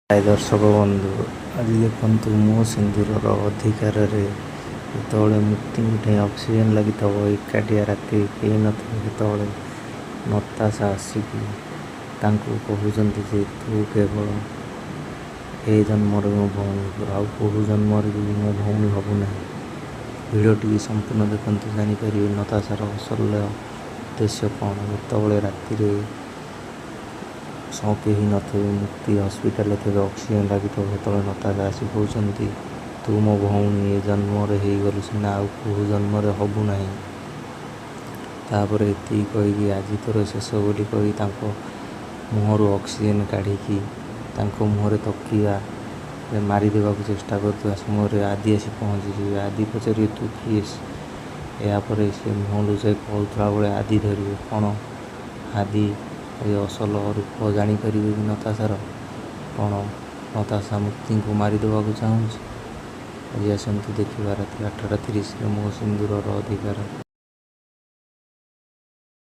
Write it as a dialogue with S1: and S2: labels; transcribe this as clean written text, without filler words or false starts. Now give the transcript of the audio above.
S1: हाय दर्शक बंधु आज देखु मो सिंदूर अधिकार जो मुक्ति मुठे ऑक्सीजन लगी एकाटिया राति कई नता नताशा आसिकी कहते जे तू केवल ए जन्म मो भौणी आउ कहू जन्म मो भौणी हबुना। भिडटी संपूर्ण देखते जापर नताशार असल उद्देश्य कौन। जिते राति कहीं नथे मुक्ति हस्पिटाल थे ऑक्सीजन लगी तो नताशा आसी कहते तू मो भौणी ए जन्म गलु सीना आउ कहू जन्म हबुना। तापर ये कहीकि आज तोर शेष बोली कही मुहर ऑक्सीजन काढ़ी मुहर तकिया मारिदेवा चेष्टा कर समय आदि आसी पहुँची। आदि पचार तू किए यापर से मुह लुचाई कहला बेले आदि धरवे कौन आदि असल रूप जापर कि नताशार कौन नताशा मुक्ति को मारिदेवा चाहूँगी। आज आसतु देखा राति 8:30 मो सिंदूर अधिकार।